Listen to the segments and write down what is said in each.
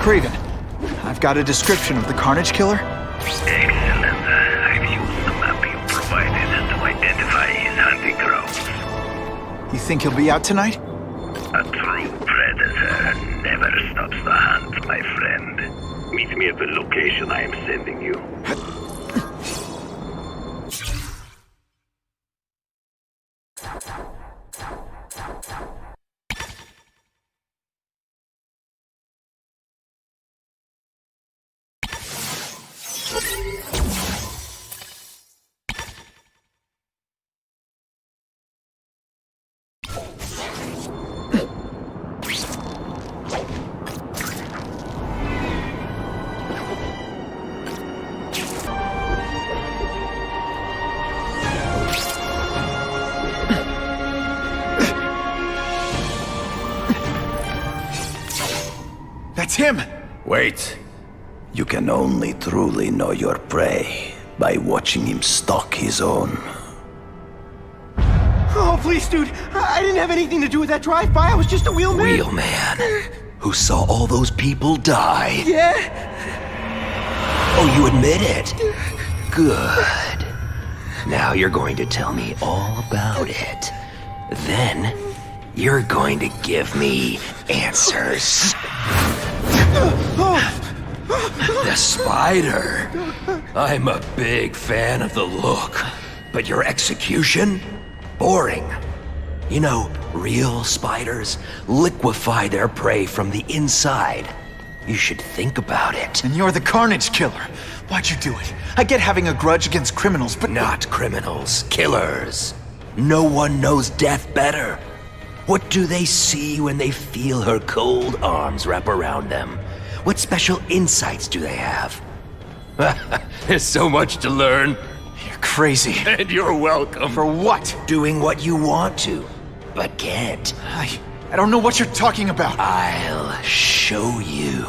Craven. I've got a description of the Carnage Killer. Excellent. I've used the map you provided to identify his hunting grounds. You think he'll be out tonight? A true predator never stops the hunt, my friend. Meet me at the location I am sending you. That's him! Wait. You can only truly know your prey by watching him stalk his own. Oh, please, dude. I didn't have anything to do with that drive-by. I was just a wheelman. Wheelman? Who saw all those people die? Yeah? Oh, you admit it? Good. Now you're going to tell me all about it. Then, you're going to give me answers. The spider. I'm a big fan of the look, but your execution? Boring. You know, real spiders liquefy their prey from the inside. You should think about it. And you're the Carnage Killer. Why'd you do it? I get having a grudge against criminals, but Not criminals, killers. No one knows death better. What do they see when they feel her cold arms wrap around them? What special insights do they have? There's so much to learn. You're crazy. And you're welcome. For what? Doing what you want to, but can't. I don't know what you're talking about. I'll show you.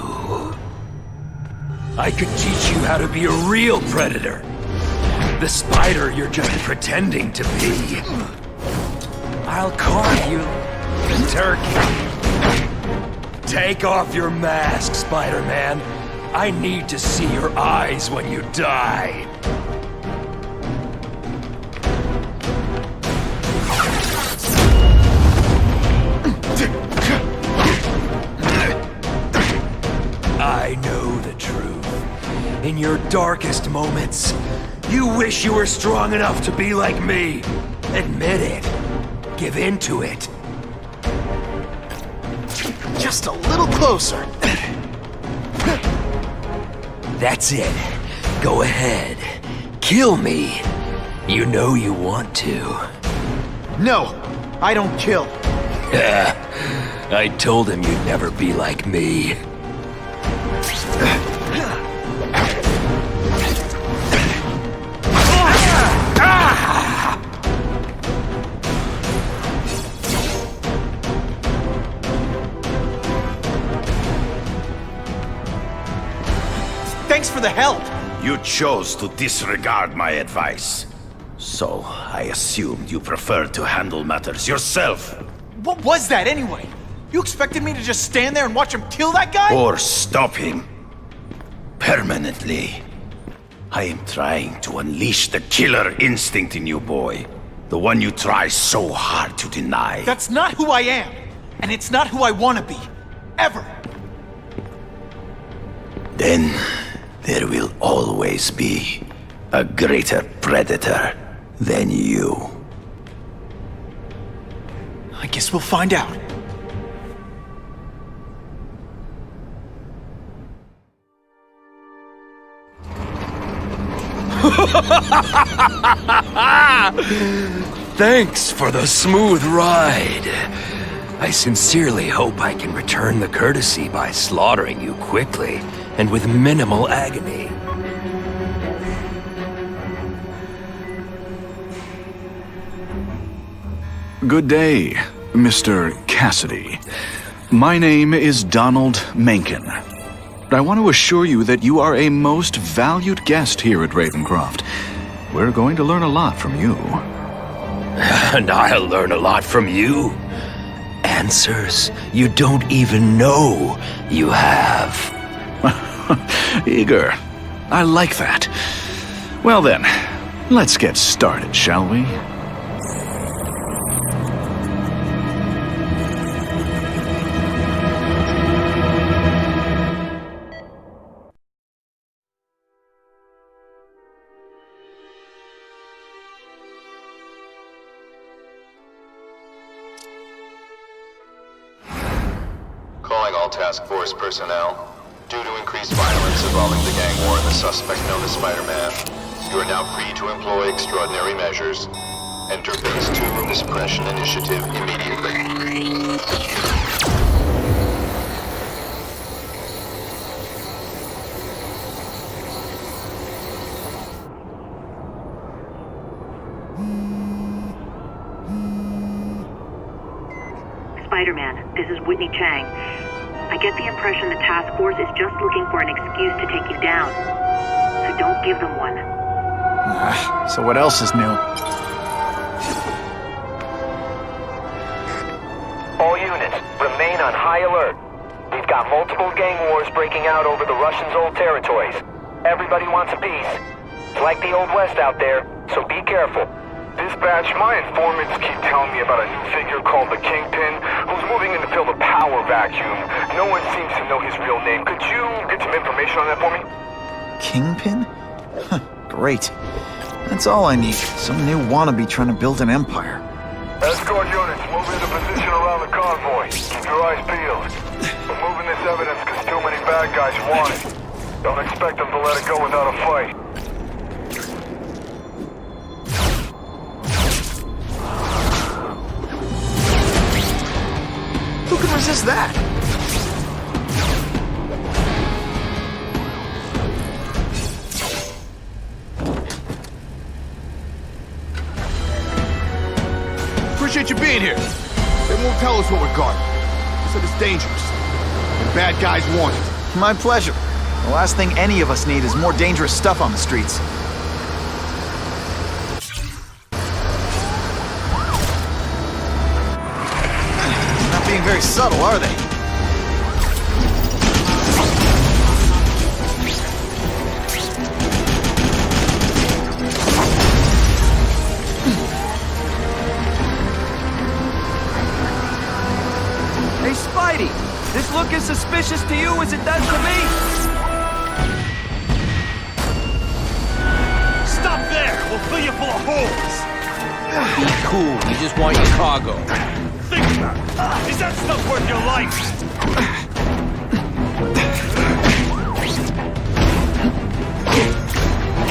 I could teach you how to be a real predator. The spider you're just pretending to be. I'll carve you the turkey. Take off your mask, Spider-Man. I need to see your eyes when you die. I know the truth. In your darkest moments, you wish you were strong enough to be like me. Admit it. Give in to it. Just a little closer. That's it. Go ahead. Kill me. You know you want to. No, I don't kill. I told him you'd never be like me. Thanks for the help. You chose to disregard my advice. So, I assumed you preferred to handle matters yourself. What was that anyway? You expected me to just stand there and watch him kill that guy? Or stop him. Permanently. I am trying to unleash the killer instinct in you, boy. The one you try so hard to deny. That's not who I am. And it's not who I want to be. Ever. Then, there will always be a greater predator than you. I guess we'll find out. Thanks for the smooth ride. I sincerely hope I can return the courtesy by slaughtering you quickly and with minimal agony. Good day, Mr. Kasady. My name is Donald Mencken. I want to assure you that you are a most valued guest here at Ravencroft. We're going to learn a lot from you. And I'll learn a lot from you. Answers you don't even know you have. Eager. I like that. Well then, let's get started, shall we? Calling all task force personnel. Due to increased violence involving the gang war and the suspect known as Spider-Man, you are now free to employ extraordinary measures. Enter Phase 2 of the Suppression Initiative immediately. Spider-Man, this is Whitney Chang. I get the impression the task force is just looking for an excuse to take you down. So don't give them one. So what else is new? All units, remain on high alert. We've got multiple gang wars breaking out over the Russians' old territories. Everybody wants a piece. It's like the Old West out there, so be careful. Dispatch, my informants keep telling me about a new figure called the Kingpin, who's moving in to fill the power vacuum. No one seems to know his real name. Could you get some information on that for me? Kingpin? Huh, great. That's all I need. Some new wannabe trying to build an empire. Escort units, move into position around the convoy. Keep your eyes peeled. We're moving this evidence because too many bad guys want it. Don't expect them to let it go without a fight. Who can resist that? Appreciate you being here. They won't tell us what we're guarding. They said it's dangerous. And bad guys want it. My pleasure. The last thing any of us need is more dangerous stuff on the streets. Not being very subtle, are they? Hey, Spidey! This look as suspicious to you as it does to me? Stop there! We'll fill you full of holes! Be cool, we just want your cargo. Think about it. Is that stuff worth your life?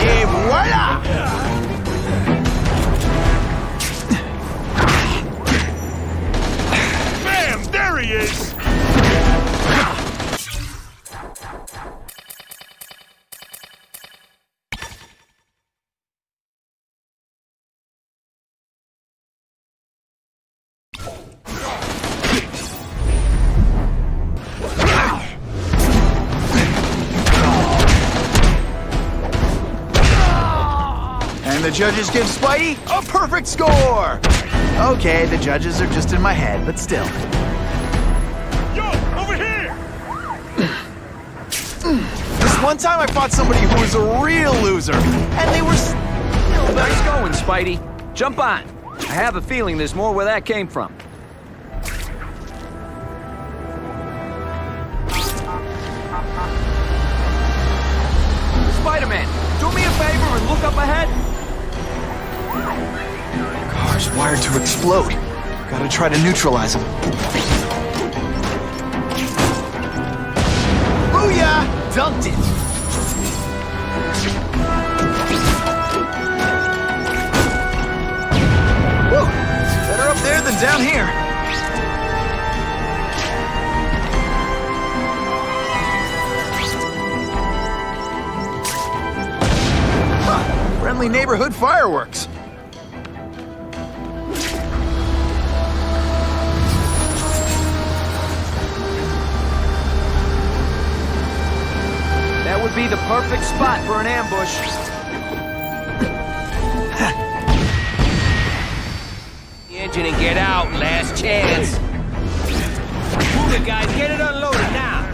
Et voila! Bam! There he is! And the judges give Spidey a perfect score! Okay, the judges are just in my head, but still. Yo, over here! This one time I fought somebody who was a real loser, and they were still Nice going, Spidey. Jump on. I have a feeling there's more where that came from. Spider-Man, do me a favor and look up ahead. Car's wired to explode. Gotta try to neutralize them. Booyah! Dunked it! Whoa! Better up there than down here. Huh, friendly neighborhood fireworks. That would be the perfect spot for an ambush. The engine and get out, last chance. Move it, guys, get it unloaded now.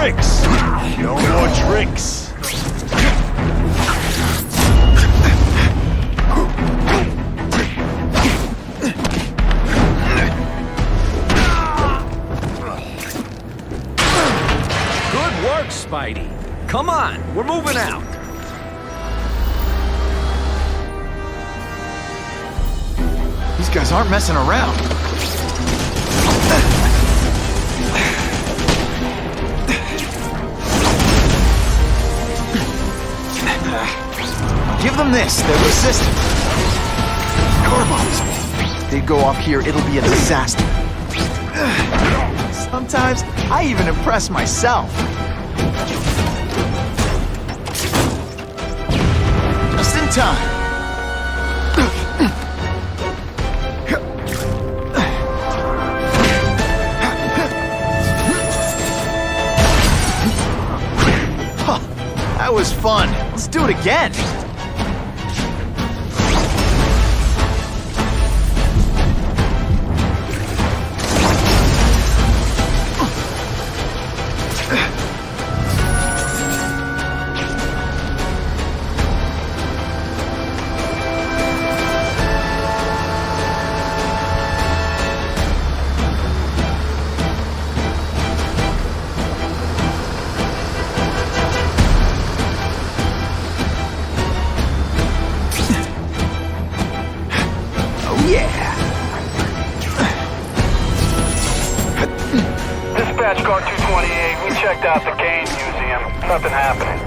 tricks! No more tricks! Good work, Spidey. Come on, we're moving out. These guys aren't messing around. Give them this, they're resistant. Car bombs. If they go off here, it'll be a disaster. Sometimes, I even impress myself. Just in time. That was fun. Let's do it again. Dispatch car 228, we checked out the game museum. Nothing happening.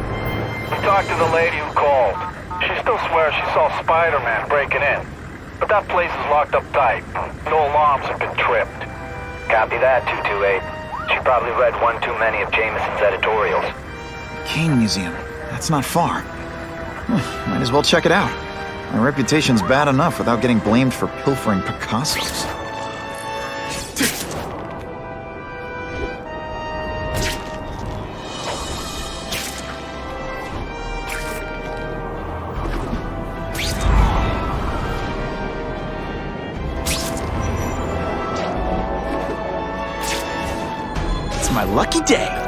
We talked to the lady who called. She still swears she saw Spider-Man breaking in. But that place is locked up tight. No alarms have been tripped. Copy that, 228. She probably read one too many of Jameson's editorials. Kane Museum. That's not far. Might as well check it out. My reputation's bad enough without getting blamed for pilfering Picassos. It's my lucky day.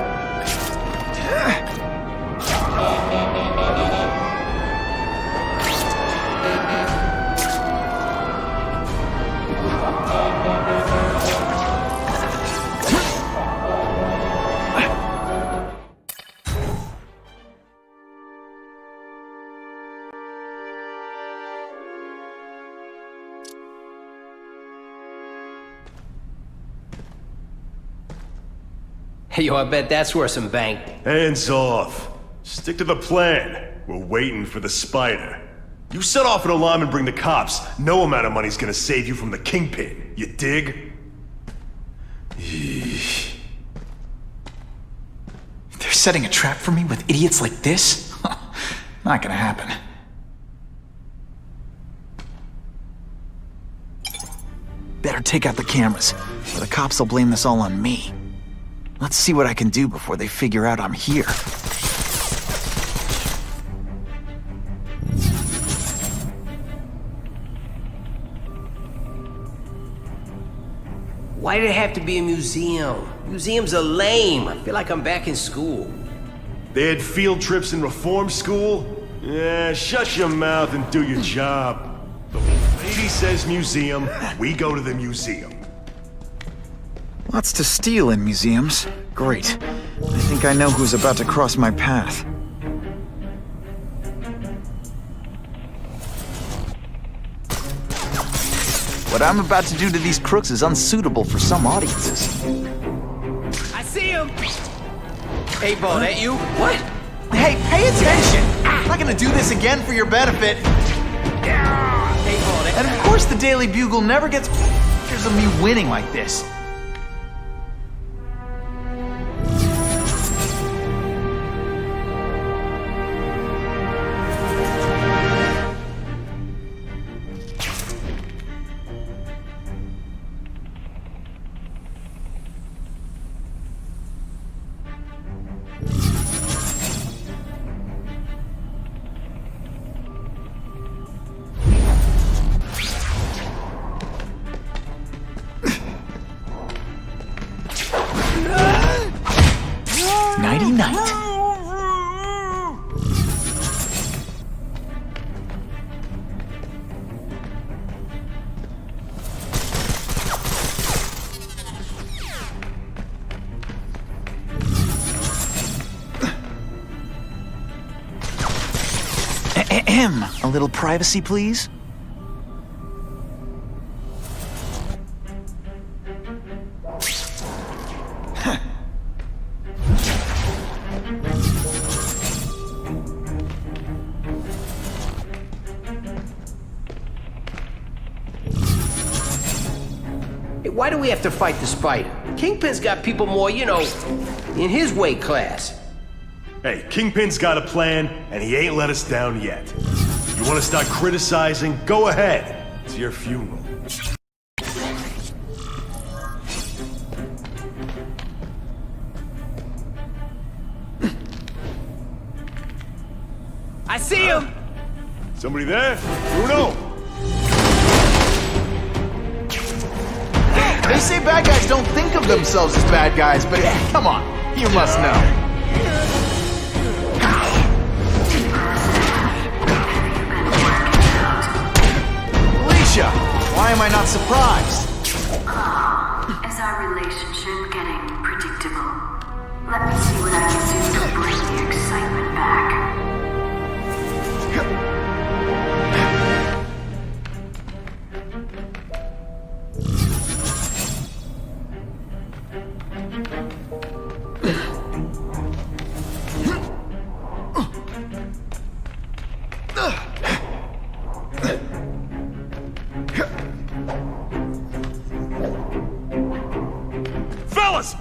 Hey, yo, I bet that's worth some bank. Hands off. Stick to the plan. We're waiting for the spider. You set off an alarm and bring the cops. No amount of money's gonna save you from the Kingpin. You dig? They're setting a trap for me with idiots like this? Not gonna happen. Better take out the cameras, or the cops will blame this all on me. Let's see what I can do before they figure out I'm here. Why did it have to be a museum? Museums are lame. I feel like I'm back in school. They had field trips in reform school? Yeah, shut your mouth and do your job. The lady says museum, we go to the museum. Lots to steal in museums. Great. I think I know who's about to cross my path. What I'm about to do to these crooks is unsuitable for some audiences. I see him! Hey, Bo, that you? What? Hey, pay attention! I'm not gonna do this again for your benefit. Hey, Bo, that... And of course the Daily Bugle never gets pictures of me winning like this. night-night. A little privacy, please? Hey, why do we have to fight the Spider? Kingpin's got people more, you know, in his weight class. Hey, Kingpin's got a plan, and he ain't let us down yet. You want to start criticizing? Go ahead. It's your funeral. I see him! Somebody there? Bruno! They say bad guys don't think of themselves as bad guys, but come on, you must know. Why am I not surprised? Is our relationship getting predictable? Let me see what I can do to bring the excitement back.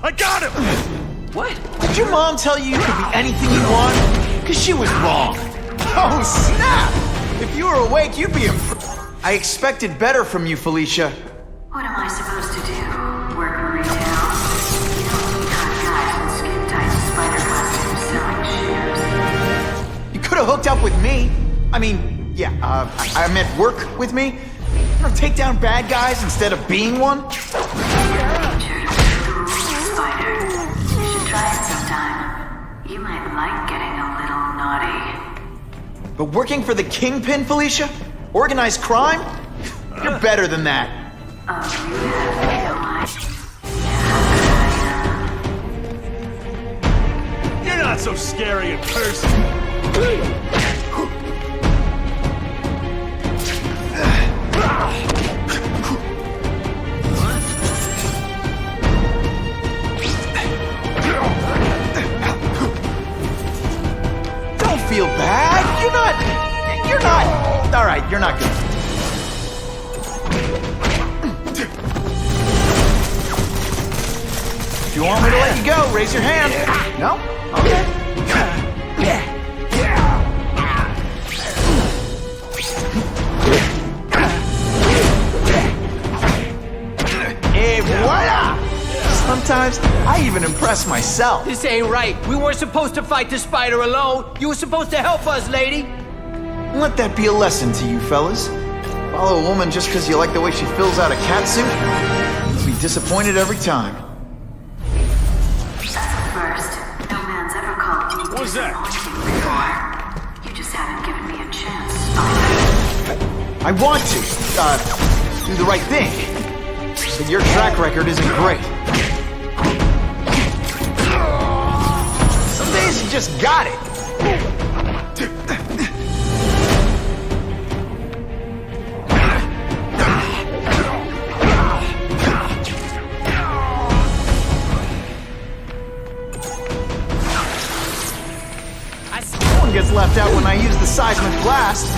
I got him! What? Did your mom tell you could be anything you want? Because she was wrong. Oh, snap! If you were awake, you'd be I expected better from you, Felicia. What am I supposed to do? Work in retail? You don't need guys in skin-tight spider costumes selling shares. You could have hooked up with me. I mean, yeah, I meant work with me. You know, take down bad guys instead of being one. You might like getting a little naughty. But working for the Kingpin, Felicia? Organized crime? You're better than that. You're not so scary in person. Feel bad? You're not. All right, you're not good. If you want me to let you go, raise your hand. No? Okay. Et voila! Sometimes I even impress myself. This ain't right. We weren't supposed to fight the Spider alone. You were supposed to help us, lady. Let that be a lesson to you, fellas. Follow a woman just because you like the way she fills out a catsuit? You'll be disappointed every time. That's a first. No man's ever called me What was that? before. You just haven't given me a chance, I want to, do the right thing. But your track record isn't great. Some days you just got it. No one gets left out when I use the seismic blast.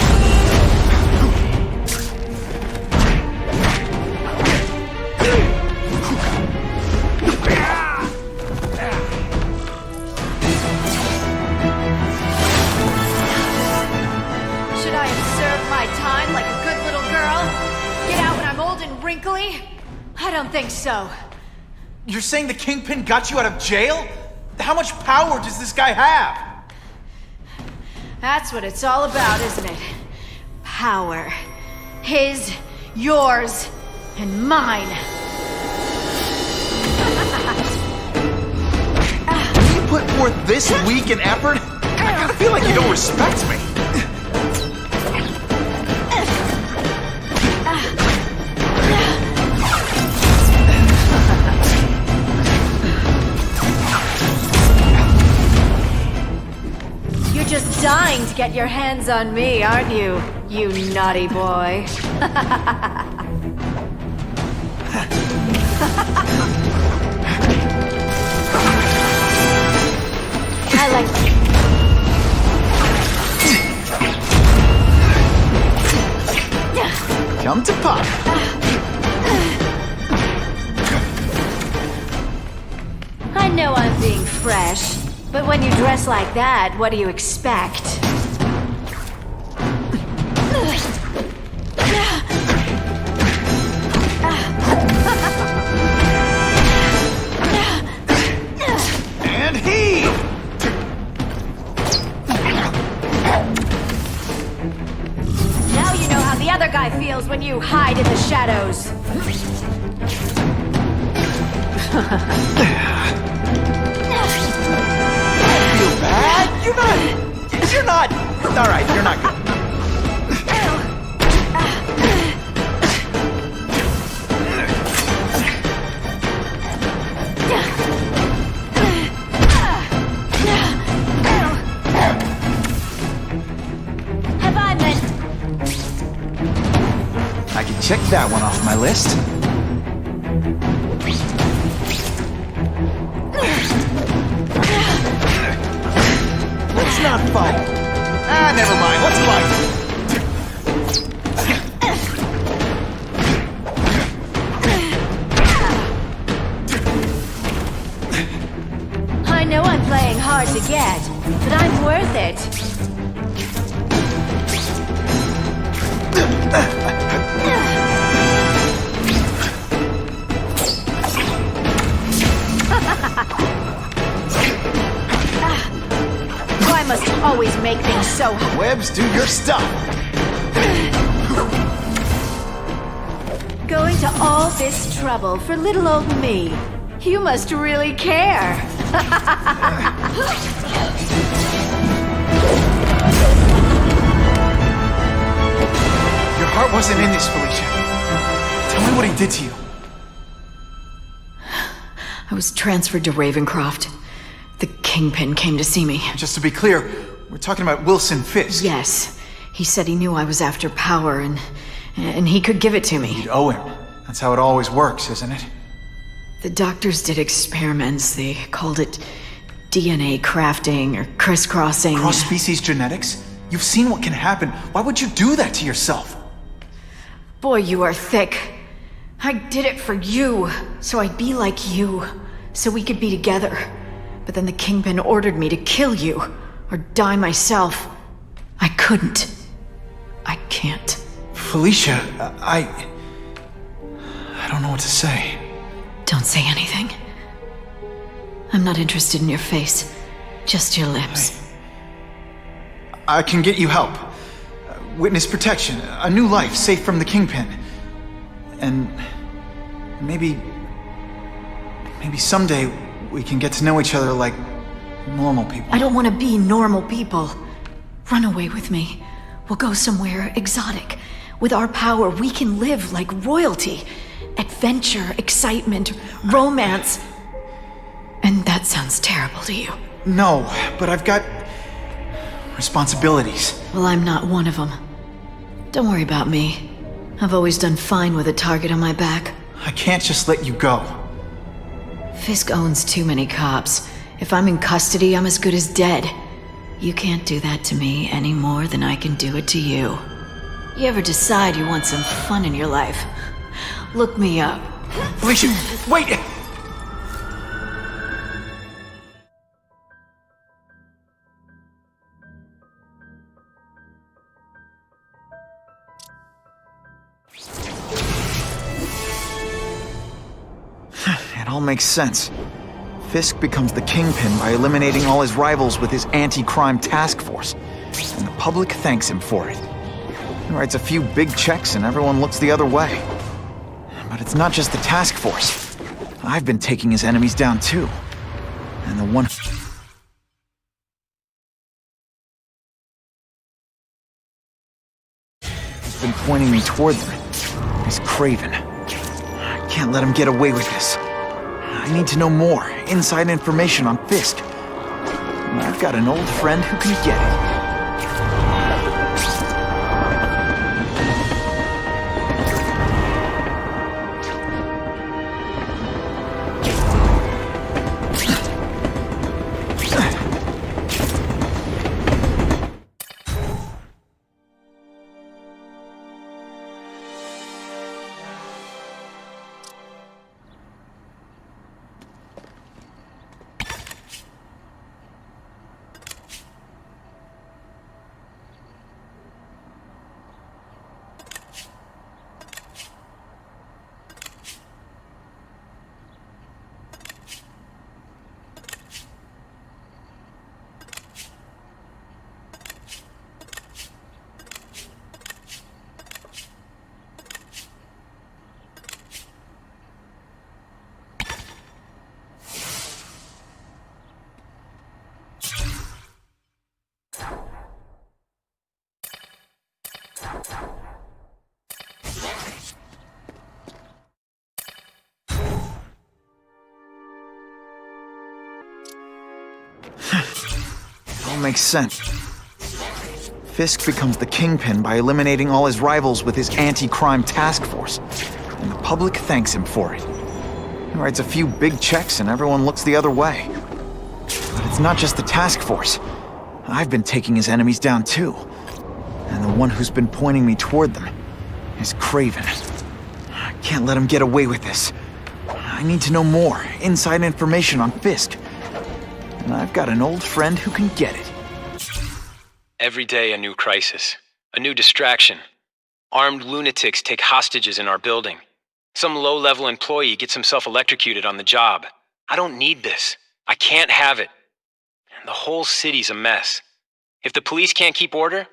I don't think so. You're saying the Kingpin got you out of jail? How much power does this guy have? That's what it's all about, isn't it? Power. His, yours, and mine. You put forth worth this weak an effort? I kinda feel like you don't respect me. You're just dying to get your hands on me, aren't you? You naughty boy. I like... Come to pop. I know I'm being fresh, but when you dress like that, what do you expect? And heave! Now you know how the other guy feels when you hide in the shadows. Feel bad? You're not. All right, you're not good. Have I meant... I can check that one off my list. Let's not fight. Ah, never mind. Let's fight. I know I'm playing hard to get, but I'm worth it. Why must you always make things so hard? Webs, do your stuff. Going to all this trouble for little old me. You must really care. Your heart wasn't in this, Felicia. Tell me what he did to you. I was transferred to Ravencroft. The Kingpin came to see me. Just to be clear, we're talking about Wilson Fisk. Yes. He said he knew I was after power and he could give it to me. You'd owe him. That's how it always works, isn't it? The doctors did experiments. They called it DNA crafting or crisscrossing. Cross-species genetics? You've seen what can happen. Why would you do that to yourself? Boy, you are thick. I did it for you, so I'd be like you, so we could be together. But then the Kingpin ordered me to kill you, or die myself. I couldn't. I can't. Felicia, I don't know what to say. Don't say anything. I'm not interested in your face, just your lips. I can get you help. Witness protection, a new life safe from the Kingpin. And maybe someday we can get to know each other like normal people. I don't want to be normal people. Run away with me. We'll go somewhere exotic. With our power, we can live like royalty. Adventure, excitement, romance. And that sounds terrible to you. No, but I've got responsibilities. Well, I'm not one of them. Don't worry about me. I've always done fine with a target on my back. I can't just let you go. Fisk owns too many cops. If I'm in custody, I'm as good as dead. You can't do that to me any more than I can do it to you. You ever decide you want some fun in your life? Look me up. Felicia, wait! It all makes sense. Fisk becomes the Kingpin by eliminating all his rivals with his anti-crime task force. And the public thanks him for it. He writes a few big checks and everyone looks the other way. But it's not just the task force. I've been taking his enemies down too. And the one... pointing me toward them is Craven. I can't let him get away with this. I need to know more, inside information on Fisk. And I've got an old friend who can get it. It all makes sense. Fisk becomes the Kingpin by eliminating all his rivals with his anti-crime task force, and the public thanks him for it. He writes a few big checks and everyone looks the other way. But it's not just the task force. I've been taking his enemies down too. And the one who's been pointing me toward them is Craven. I can't let him get away with this. I need to know more, inside information on Fisk. And I've got an old friend who can get it. Every day a new crisis, a new distraction. Armed lunatics take hostages in our building. Some low-level employee gets himself electrocuted on the job. I don't need this. I can't have it. And the whole city's a mess. If the police can't keep order,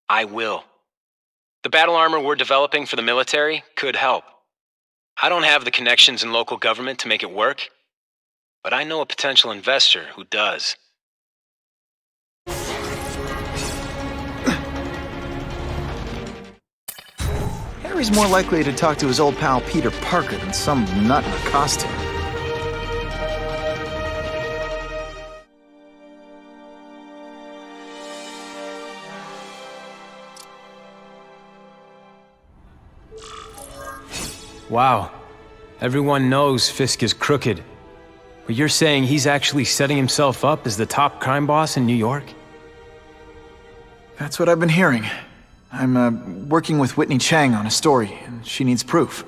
I will. The battle armor we're developing for the military could help. I don't have the connections in local government to make it work, but I know a potential investor who does. Harry's more likely to talk to his old pal Peter Parker than some nut in a costume. Wow. Everyone knows Fisk is crooked. But you're saying he's actually setting himself up as the top crime boss in New York? That's what I've been hearing. I'm working with Whitney Chang on a story, and she needs proof.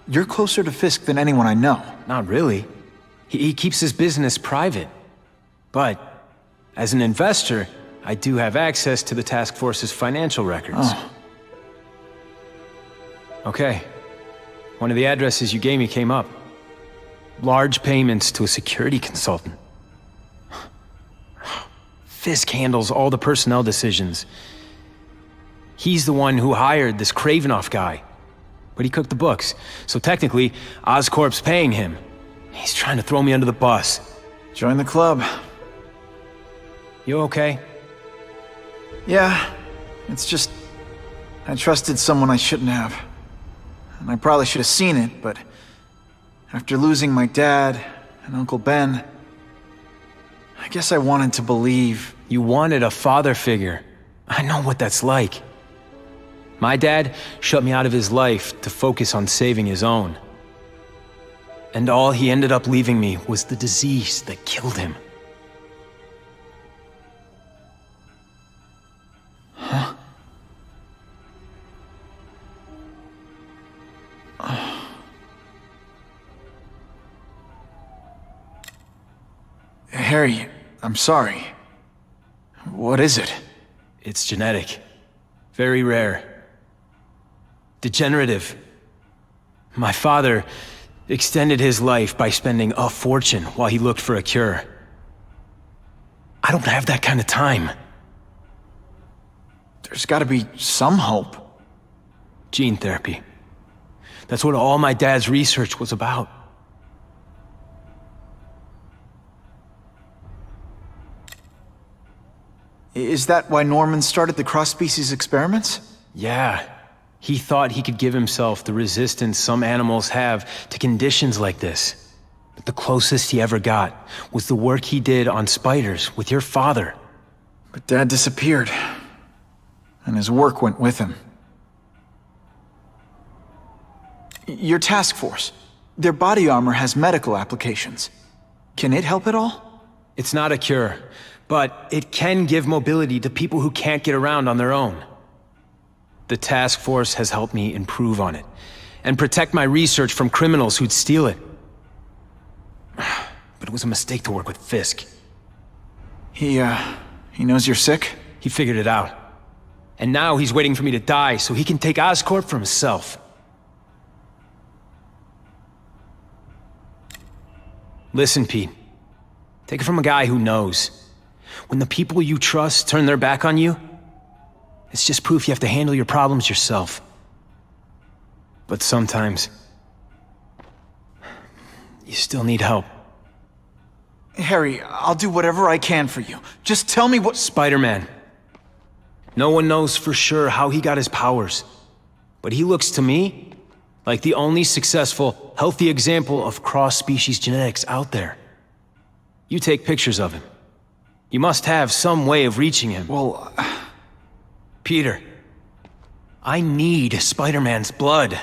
You're closer to Fisk than anyone I know. Not really. He keeps his business private. But, as an investor, I do have access to the task force's financial records. Oh. Okay. One of the addresses you gave me came up. Large payments to a security consultant. Fisk handles all the personnel decisions. He's the one who hired this Kravinoff guy. But he cooked the books, so technically, Oscorp's paying him. He's trying to throw me under the bus. Join the club. You okay? Yeah, it's just... I trusted someone I shouldn't have. And I probably should have seen it, but... after losing my dad and Uncle Ben... I guess I wanted to believe... You wanted a father figure. I know what that's like. My dad shut me out of his life to focus on saving his own. And all he ended up leaving me was the disease that killed him. Huh? Harry, I'm sorry. What is it? It's genetic. Very rare. Degenerative. My father extended his life by spending a fortune while he looked for a cure. I don't have that kind of time. There's gotta be some hope. Gene therapy. That's what all my dad's research was about. Is that why Norman started the cross-species experiments? Yeah. He thought he could give himself the resistance some animals have to conditions like this. But the closest he ever got was the work he did on spiders with your father. But Dad disappeared, and his work went with him. Your task force, their body armor has medical applications. Can it help at all? It's not a cure, but it can give mobility to people who can't get around on their own. The task force has helped me improve on it, and protect my research from criminals who'd steal it. But it was a mistake to work with Fisk. He knows you're sick? He figured it out. And now he's waiting for me to die so he can take Oscorp for himself. Listen, Pete. Take it from a guy who knows. When the people you trust turn their back on you, it's just proof you have to handle your problems yourself. But sometimes, you still need help. Harry, I'll do whatever I can for you. Just tell me what— Spider-Man. No one knows for sure how he got his powers. But he looks to me like the only successful, healthy example of cross-species genetics out there. You take pictures of him. You must have some way of reaching him. Well, Peter, I need Spider-Man's blood.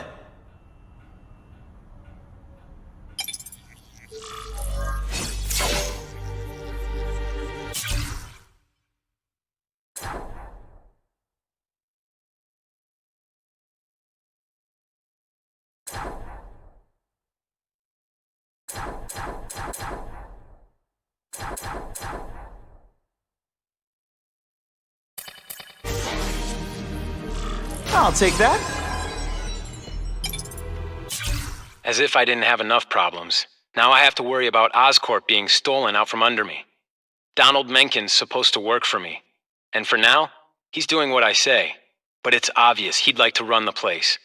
I'll take that. As if I didn't have enough problems. Now I have to worry about Oscorp being stolen out from under me. Donald Menken's supposed to work for me. And for now, he's doing what I say. But it's obvious he'd like to run the place.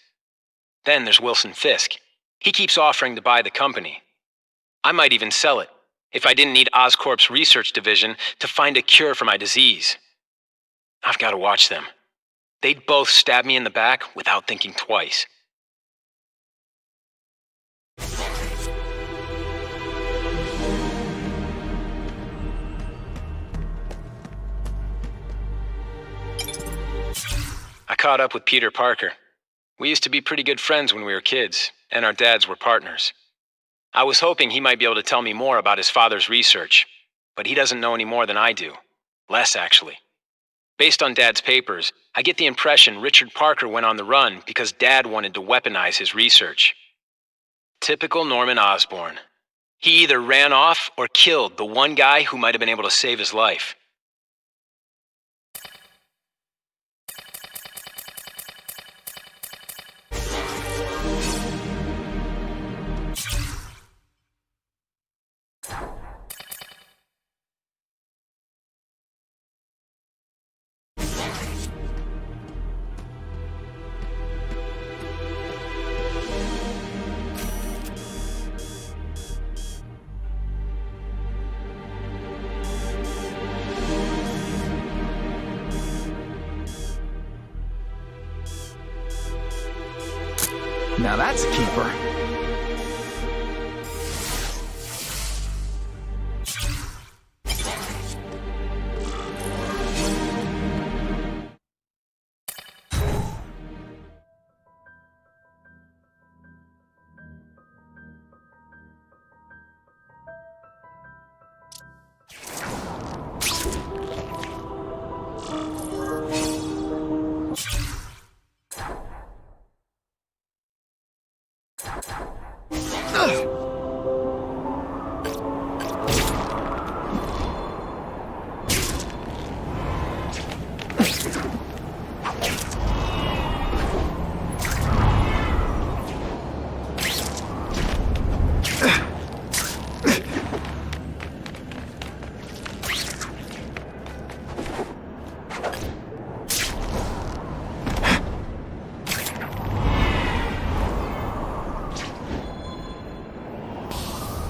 Then there's Wilson Fisk. He keeps offering to buy the company. I might even sell it, if I didn't need Oscorp's research division to find a cure for my disease. I've got to watch them. They'd both stab me in the back without thinking twice. I caught up with Peter Parker. We used to be pretty good friends when we were kids, and our dads were partners. I was hoping he might be able to tell me more about his father's research, but he doesn't know any more than I do. Less, actually. Based on Dad's papers, I get the impression Richard Parker went on the run because Dad wanted to weaponize his research. Typical Norman Osborn. He either ran off or killed the one guy who might have been able to save his life. Now that's a keeper.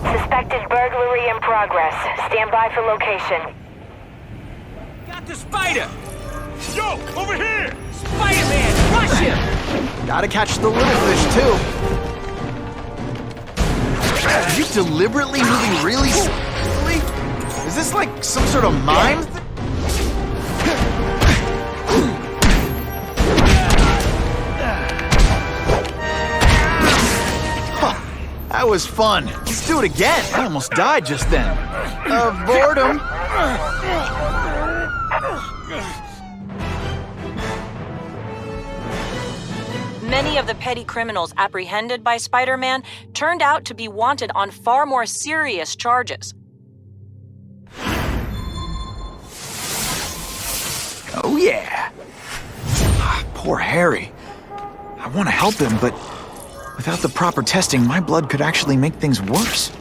Suspected burglary in progress. Stand by for location. Got the spider! Yo, over here! Spider-Man, rush him! Gotta catch the little fish, too. Are you deliberately moving really slowly? Is this like some sort of mime? That was fun. Let's do it again. I almost died just then. Boredom. Many of the petty criminals apprehended by Spider-Man turned out to be wanted on far more serious charges. Oh yeah. Poor Harry. I want to help him, but without the proper testing, my blood could actually make things worse.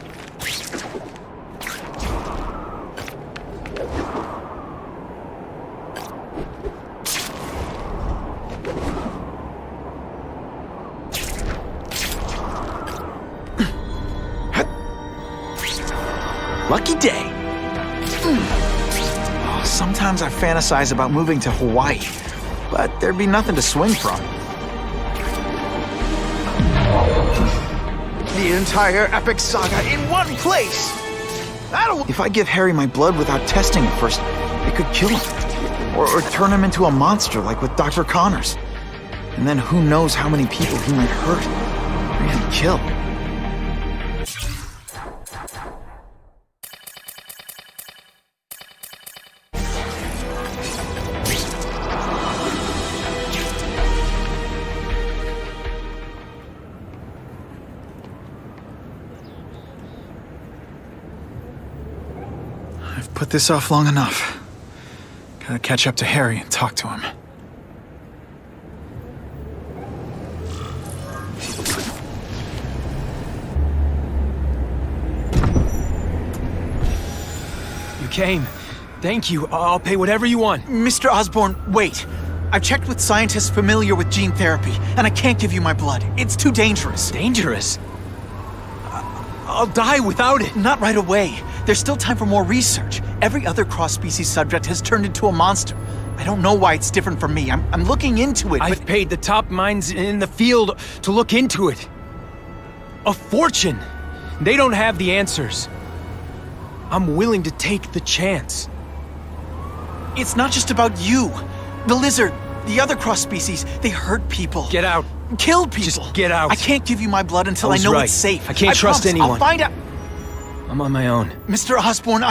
Lucky day. Sometimes I fantasize about moving to Hawaii, but there'd be nothing to swing from. The entire epic saga in one place! If I give Harry my blood without testing it first, it could kill him. Or turn him into a monster like with Dr. Connors. And then who knows how many people he might hurt, or even kill. Put this off long enough. Gotta catch up to Harry and talk to him. You came. Thank you. I'll pay whatever you want. Mr. Osborn, wait. I've checked with scientists familiar with gene therapy, and I can't give you my blood. It's too dangerous. Dangerous? I'll die without it. Not right away. There's still time for more research. Every other cross-species subject has turned into a monster. I don't know why it's different from me. I'm looking into it, I've paid the top minds in the field to look into it. A fortune. They don't have the answers. I'm willing to take the chance. It's not just about you. The lizard, the other cross-species, they hurt people. Get out. Kill people. Just get out. I can't give you my blood until I know it's safe. I can't trust promise. anyone. I'll find out. I'm on my own. Mr. Osborn,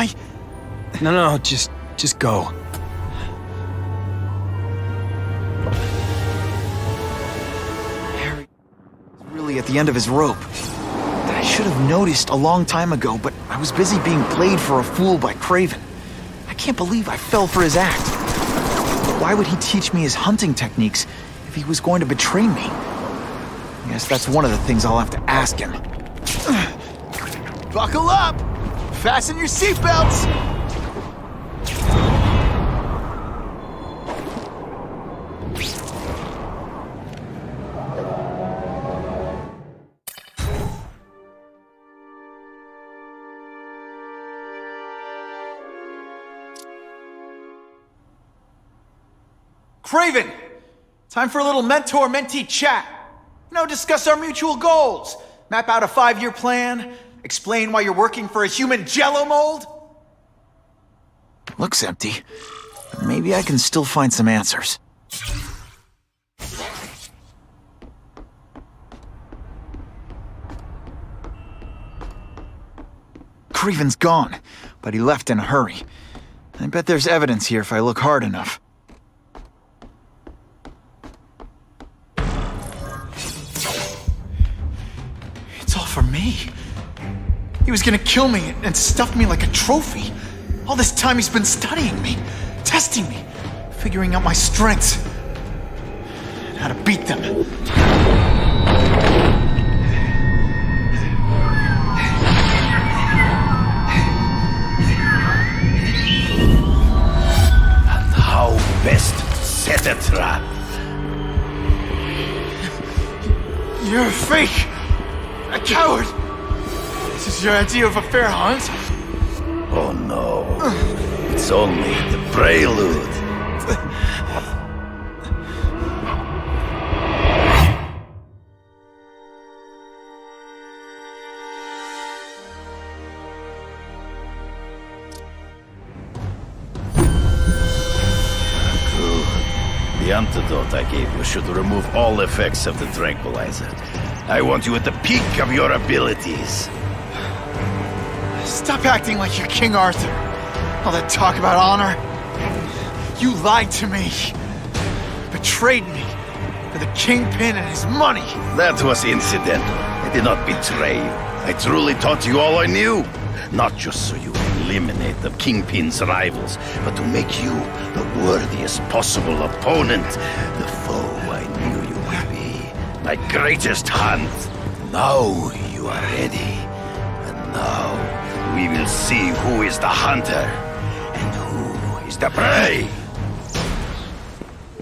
No, just go. Harry is really at the end of his rope. I should have noticed a long time ago, but I was busy being played for a fool by Kraven. I can't believe I fell for his act. Why would he teach me his hunting techniques if he was going to betray me? I guess that's one of the things I'll have to ask him. Buckle up! Fasten your seatbelts! Kraven! Time for a little mentor-mentee chat. Discuss our mutual goals. Map out a 5-year plan. Explain why you're working for a human jello mold? Looks empty. But maybe I can still find some answers. Kraven's gone, but he left in a hurry. I bet there's evidence here if I look hard enough. It's all for me. He was gonna kill me and stuff me like a trophy. All this time he's been studying me, testing me, figuring out my strengths, and how to beat them. And how best to set a trap. You're a fake! A coward! This is your idea of a fair hunt? Oh no. It's only the prelude. The antidote I gave you should remove all effects of the tranquilizer. I want you at the peak of your abilities. Stop acting like you're King Arthur. All that talk about honor. You lied to me. Betrayed me for the Kingpin and his money. That was incidental. I did not betray you. I truly taught you all I knew. Not just so you eliminate the Kingpin's rivals, but to make you the worthiest possible opponent. The foe I knew you would be. My greatest hunt. Now you are ready. And now we will see who is the hunter and who is the prey.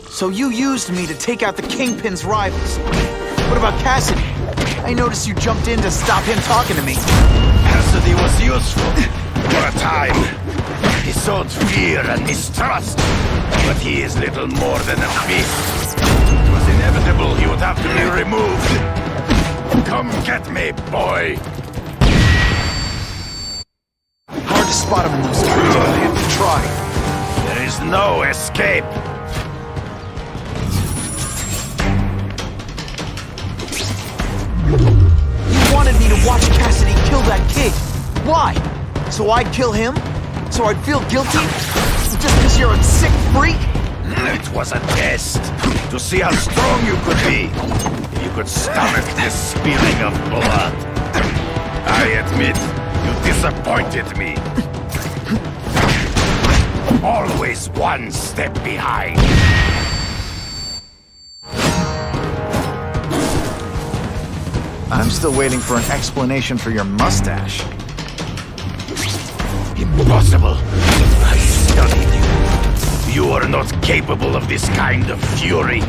So you used me to take out the Kingpin's rivals. What about Kasady? I noticed you jumped in to stop him talking to me. Kasady was useful for a time. He sowed fear and mistrust, but he is little more than a beast. It was inevitable he would have to be removed. Come get me, boy. Hard to spot him in those trees, but I have to try. There is no escape. You wanted me to watch Kasady kill that kid. Why? So I'd kill him? So I'd feel guilty? Just because you're a sick freak? It was a test to see how strong you could be. If you could stomach the spilling of blood. I admit, you disappointed me. Always one step behind. I'm still waiting for an explanation for your mustache. Impossible. I studied you. You are not capable of this kind of fury.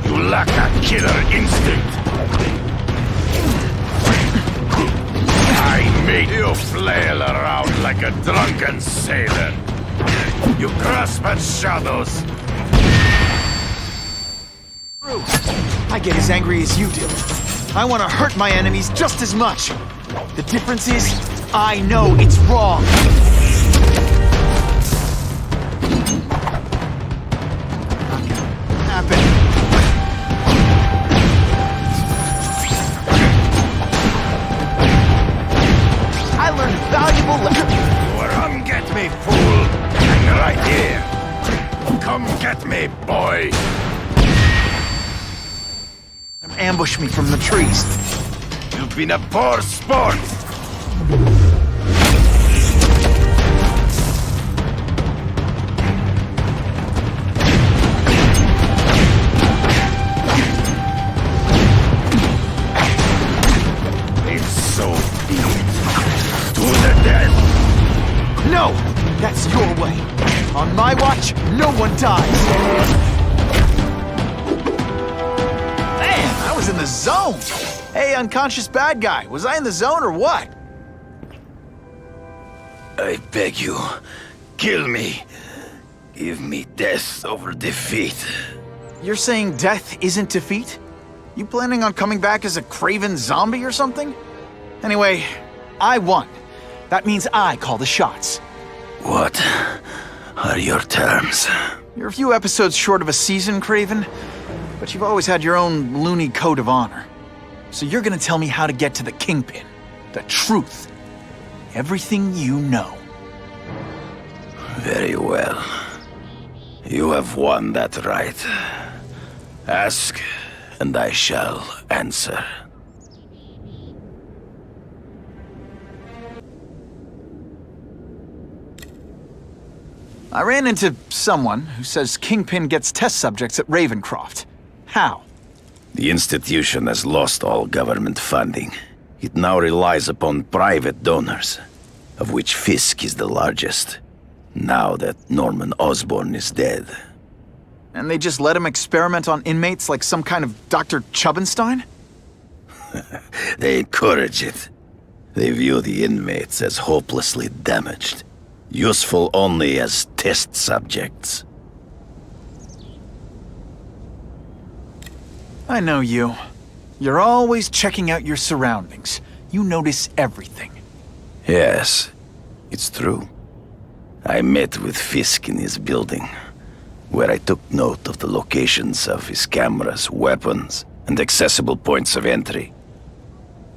You lack a killer instinct. I made you flail around like a drunken sailor. You grasp at shadows. I get as angry as you do. I want to hurt my enemies just as much. The difference is, I know it's wrong. Happen. I learned valuable lessons. Come get me, fool. Hang right here. Come get me, boy. Ambush me from the trees. You've been a poor sport. It's so deep. To the death. No! That's your way. On my watch, no one dies. I was in the zone! Hey, unconscious bad guy, was I in the zone or what? I beg you, kill me. Give me death over defeat. You're saying death isn't defeat? You planning on coming back as a craven zombie or something? Anyway, I won. That means I call the shots. What are your terms? You're a few episodes short of a season, Craven. But you've always had your own loony code of honor. So you're gonna tell me how to get to the Kingpin. The truth. Everything you know. Very well. You have won that right. Ask, and I shall answer. I ran into someone who says Kingpin gets test subjects at Ravencroft. How? The institution has lost all government funding. It now relies upon private donors, of which Fisk is the largest, now that Norman Osborn is dead. And they just let him experiment on inmates like some kind of Dr. Chubbenstein? They encourage it. They view the inmates as hopelessly damaged, useful only as test subjects. I know you. You're always checking out your surroundings. You notice everything. Yes, it's true. I met with Fisk in his building. where I took note of the locations of his cameras, weapons, and accessible points of entry.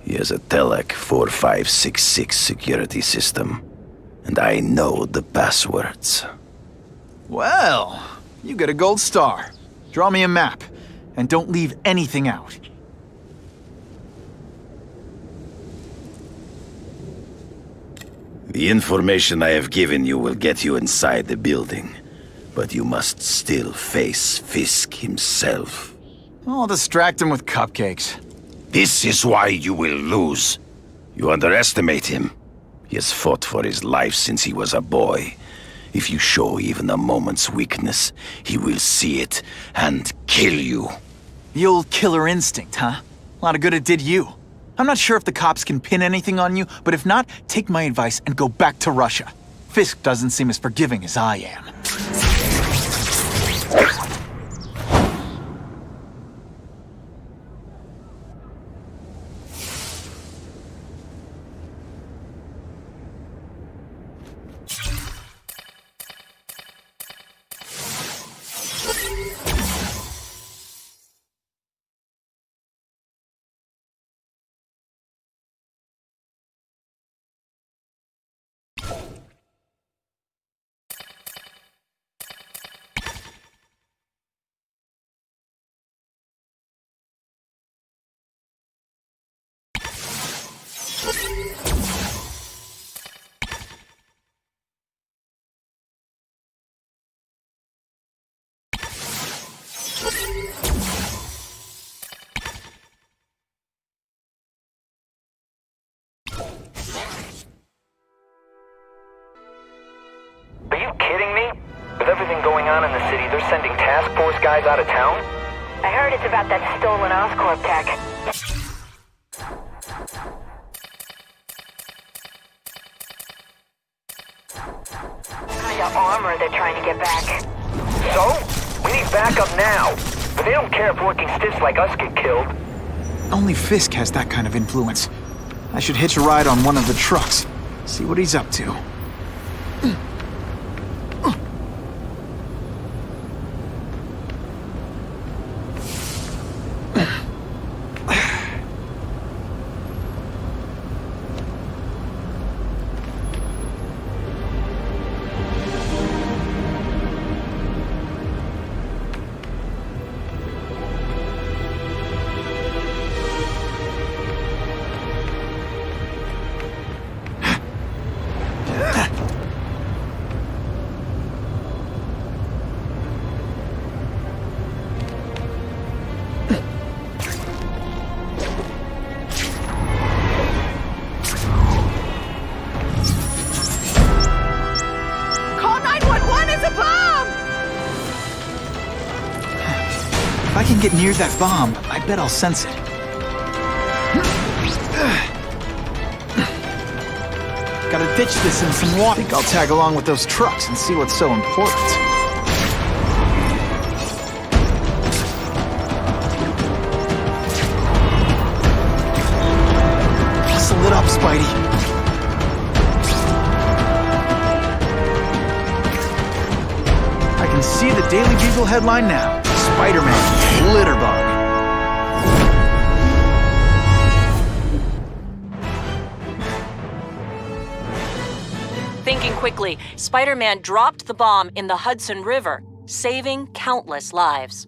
He has a Telec 4566 security system, and I know the passwords. Well, you get a gold star. Draw me a map, and don't leave anything out. The information I have given you will get you inside the building, but you must still face Fisk himself. I'll distract him with cupcakes. This is why you will lose. You underestimate him. He has fought for his life since he was a boy. If you show even a moment's weakness, he will see it and kill you. The old killer instinct, huh? A lot of good it did you. I'm not sure if the cops can pin anything on you, but if not, take my advice and go back to Russia. Fisk doesn't seem as forgiving as I am. Are you kidding me? With everything going on in the city, they're sending task force guys out of town? I heard it's about that stolen Oscorp tech. Kind of armor they're trying to get back. So? We need backup now. But they don't care if working stiffs like us get killed. Only Fisk has that kind of influence. I should hitch a ride on one of the trucks. See what he's up to. If I can get near that bomb, I bet I'll sense it. Gotta ditch this in some water. Think I'll tag along with those trucks and see what's so important. Hustle it up, Spidey. I can see the Daily Bugle headline now. Spider-Man, Litterbug. Thinking quickly, Spider-Man dropped the bomb in the Hudson River, saving countless lives.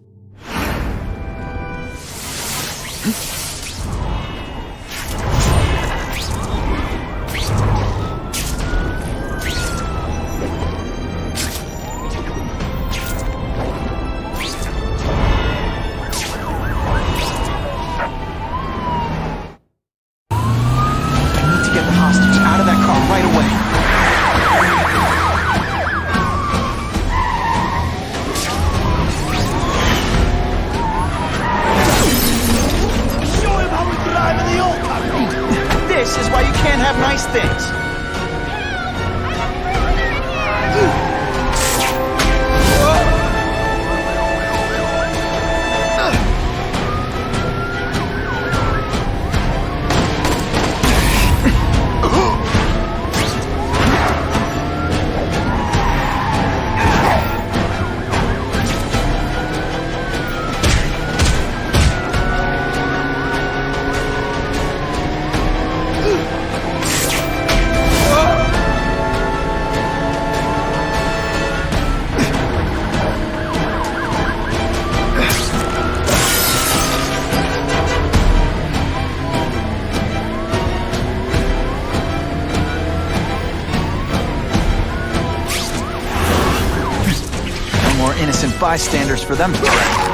bystanders for them to correct.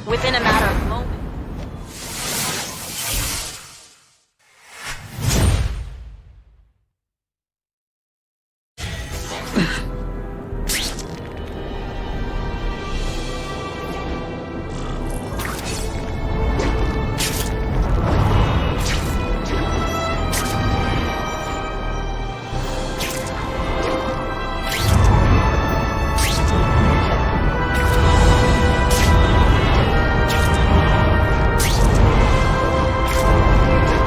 Within a matter of moments.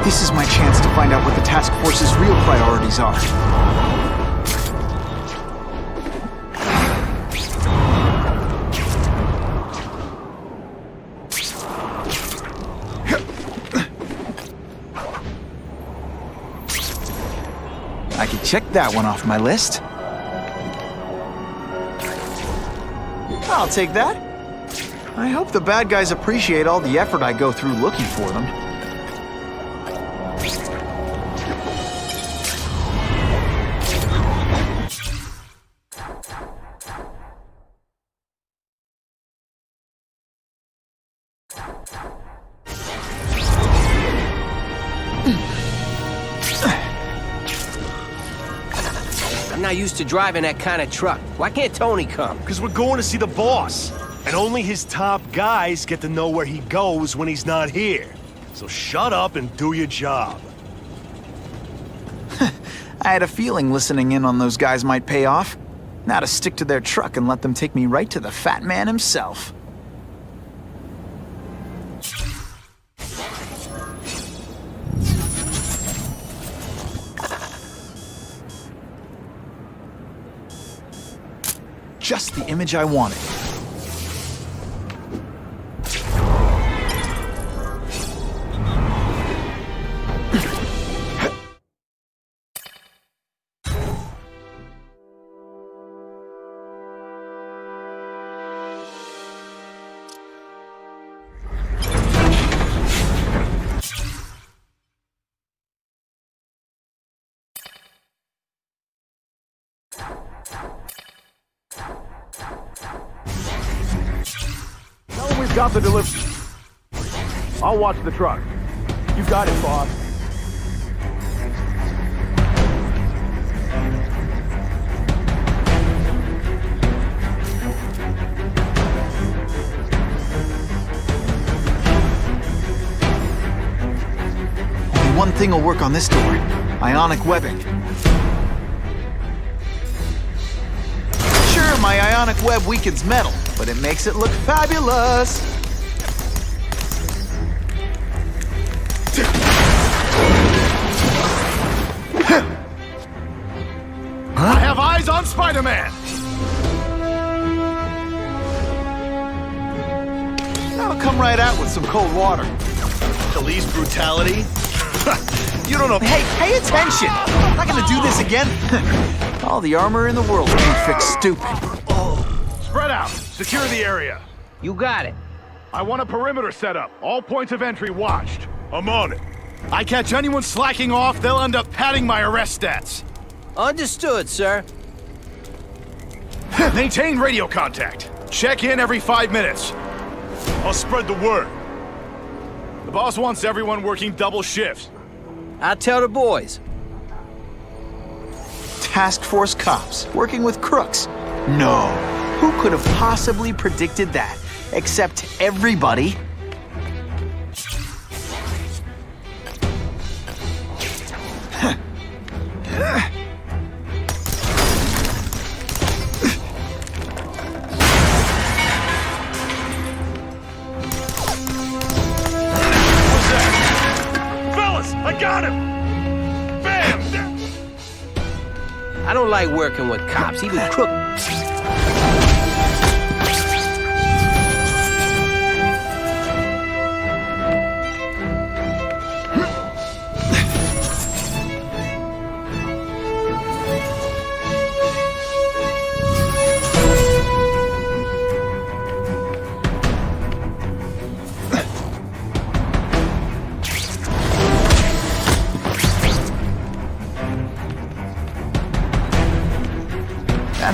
This is my chance to find out what the task force's real priorities are. I could check that one off my list. I'll take that. I hope the bad guys appreciate all the effort I go through looking for them. I'm not used to driving that kind of truck. Why can't Tony come? Because we're going to see the boss. And only his top guys get to know where he goes when he's not here. So shut up and do your job. I had a feeling listening in on those guys might pay off. Now to stick to their truck and let them take me right to the fat man himself. Just the image I wanted. Tell him we've got the delivery. I'll watch the truck. You got it, boss. Only one thing will work on this door. Ionic webbing. Sure, my ionic web weakens metal, but it makes it look fabulous. I have eyes on Spider-Man! I'll come right out with some cold water. Police brutality? You don't know. Hey, pay attention! I'm not gonna do this again. All the armor in the world can't fix stupid. Spread out. Secure the area. You got it. I want a perimeter set up. All points of entry watched. I'm on it. I catch anyone slacking off, they'll end up padding my arrest stats. Understood, sir. Maintain radio contact. Check in every 5 minutes. I'll spread the word. The boss wants everyone working double shifts. I'll tell the boys. Task force cops working with crooks. No. Who could have possibly predicted that? Except everybody. I got him! Bam! I don't like working with cops, even crook.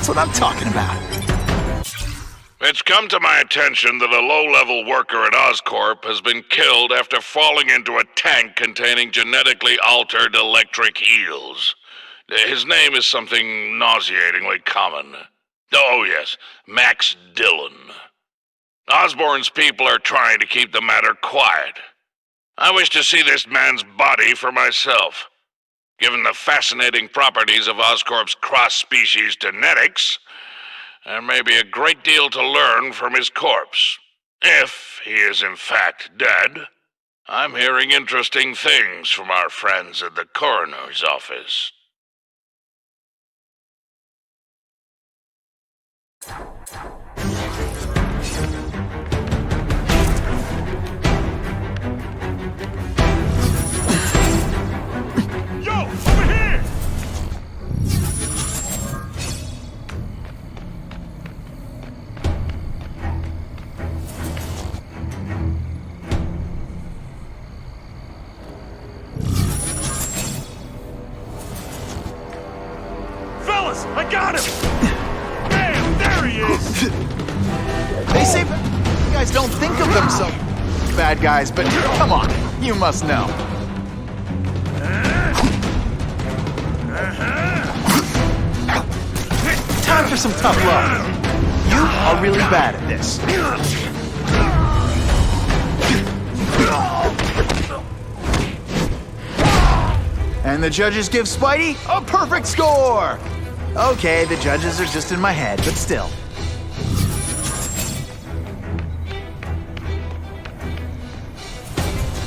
That's what I'm talking about. It's come to my attention that a low-level worker at Oscorp has been killed after falling into a tank containing genetically altered electric eels. His name is something nauseatingly common. Oh yes, Max Dillon. Osborn's people are trying to keep the matter quiet. I wish to see this man's body for myself. Given the fascinating properties of Oscorp's cross-species genetics, there may be a great deal to learn from his corpse. If he is in fact dead, I'm hearing interesting things from our friends at the coroner's office. Yo, over here! Fellas, I got him! Damn, there he is! They say you guys don't think of themselves bad guys, but come on, you must know. Time for some tough love. You are really bad at this. And the judges give Spidey a perfect score! Okay, the judges are just in my head, but still.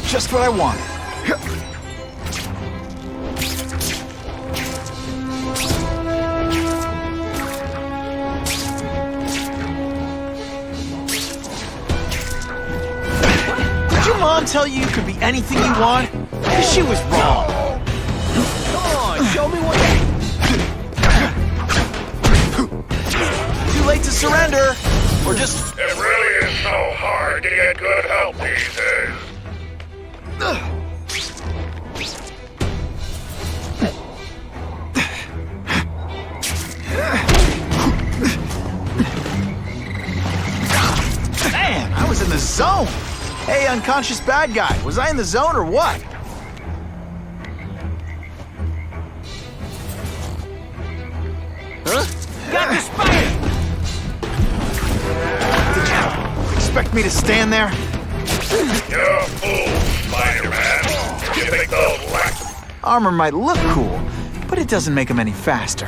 Just what I wanted. Did your mom tell you could be anything you want? Because she was wrong. Come on, show me what Too late to surrender, or just... It really is so hard to get good help these days. Man, I was in the zone. Hey, unconscious bad guy, was I in the zone or what? Huh? Got the spider! Did you expect me to stand there? You're a fool, Spider-Man. You think those wax... Armor might look cool, but it doesn't make him any faster.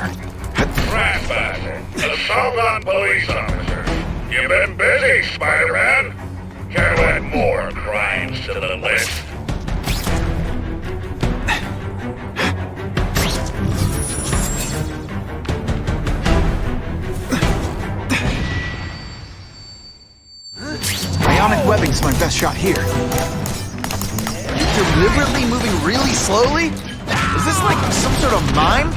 Ratbag, assault on police officers. You've been busy, Spider-Man. Care to add more crimes to the list? Ionic webbing's my best shot here. You're deliberately moving really slowly? Is this like some sort of mime?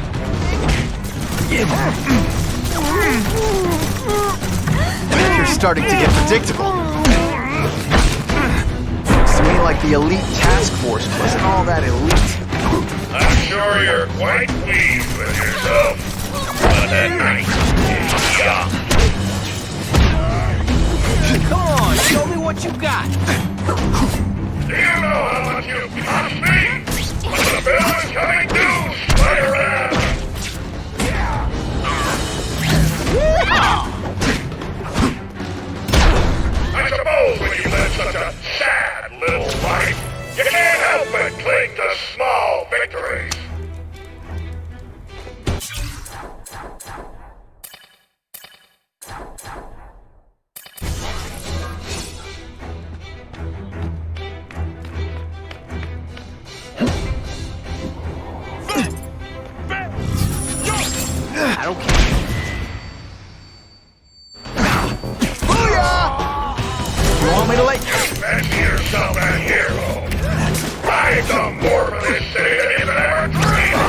You're starting to get predictable. Looks to me like the elite task force wasn't all that elite. I'm sure you're quite pleased with yourself. But that night is young. Come on, show me what you got. Do you know how much you cost me? But the bill is coming due, Spider-Man! I suppose when you live such a sad little life, you can't help but cling to small victories. I don't care. Booyah! You want me to let you? Fancy yourself a hero. Ride the more for this city than you've ever dreamed.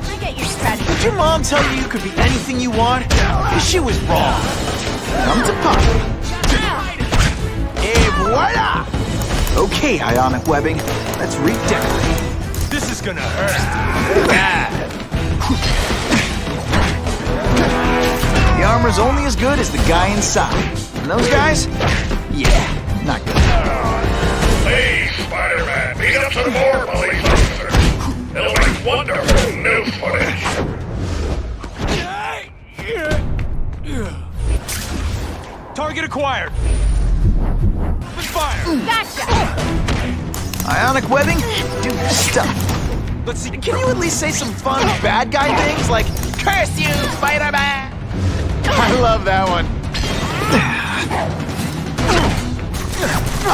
I get your strategy. Did your mom tell you you could be anything you want? Because she was wrong. Come to pop. Et voila! Okay, ionic webbing. Let's redecorate. This is gonna hurt. Bad. The armor's only as good as the guy inside. And those guys? Yeah, not good. Please, Spider-Man, beat up some more police officers. It'll make wonderful news footage. Target acquired. Open fire. Gotcha! Ionic webbing? Do your stuff. Let's see. Can you at least say some fun bad guy things like, "Curse you, Spider-Man"? I love that one.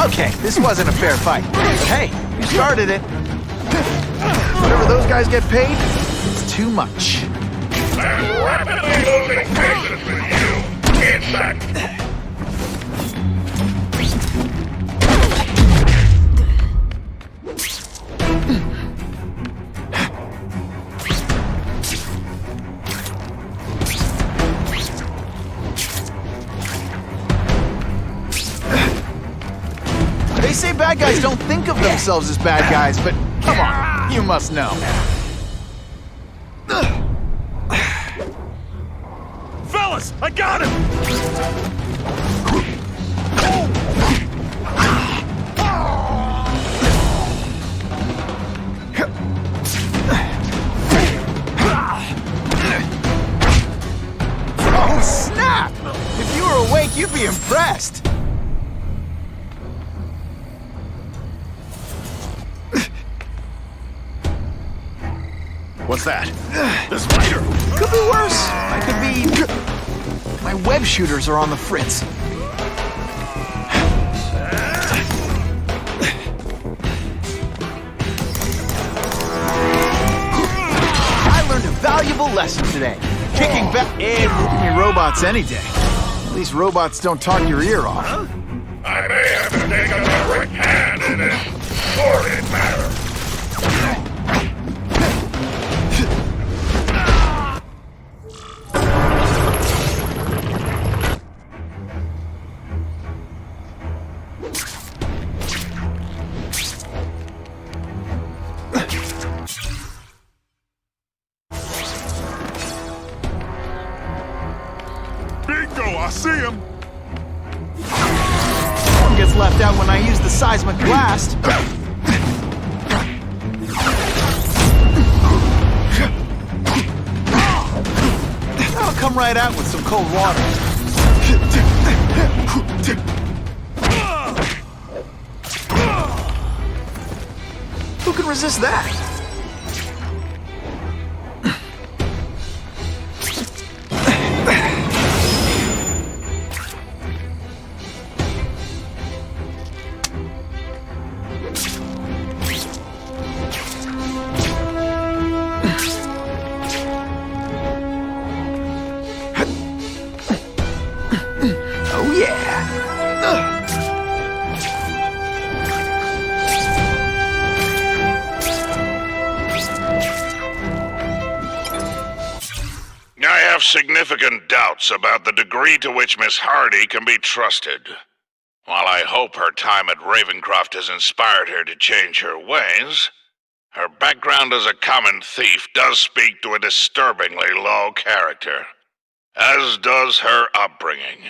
Okay, this wasn't a fair fight. But hey, you started it. Whatever those guys get paid, it's too much. I'm rapidly losing patience with you. Insect. They say bad guys don't think of themselves as bad guys, but come on, you must know. Fellas, I got him! Oh, snap! If you were awake, you'd be impressed. What's that? The spider! Could be worse. I could be... My web shooters are on the fritz. I learned a valuable lesson today. Kicking back... Give me robots any day. At least robots don't talk your ear off. I may have to take a direct hand in this sordid matter. I see him. One gets left out when I use the seismic blast. I'll come right out with some cold water. Who can resist that? Significant doubts about the degree to which Miss Hardy can be trusted. While I hope her time at Ravencroft has inspired her to change her ways, her background as a common thief does speak to a disturbingly low character, as does her upbringing.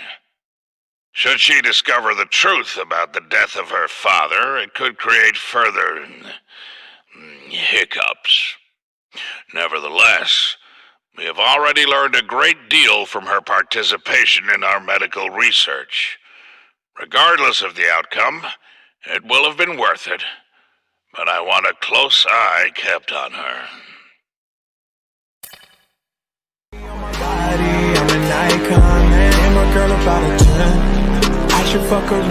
Should she discover the truth about the death of her father, it could create further hiccups. Nevertheless, we have already learned a great deal from her participation in our medical research. Regardless of the outcome, it will have been worth it, but I want a close eye kept on her. I'm an icon, man. I'm a girl about a 10. I should fuck her.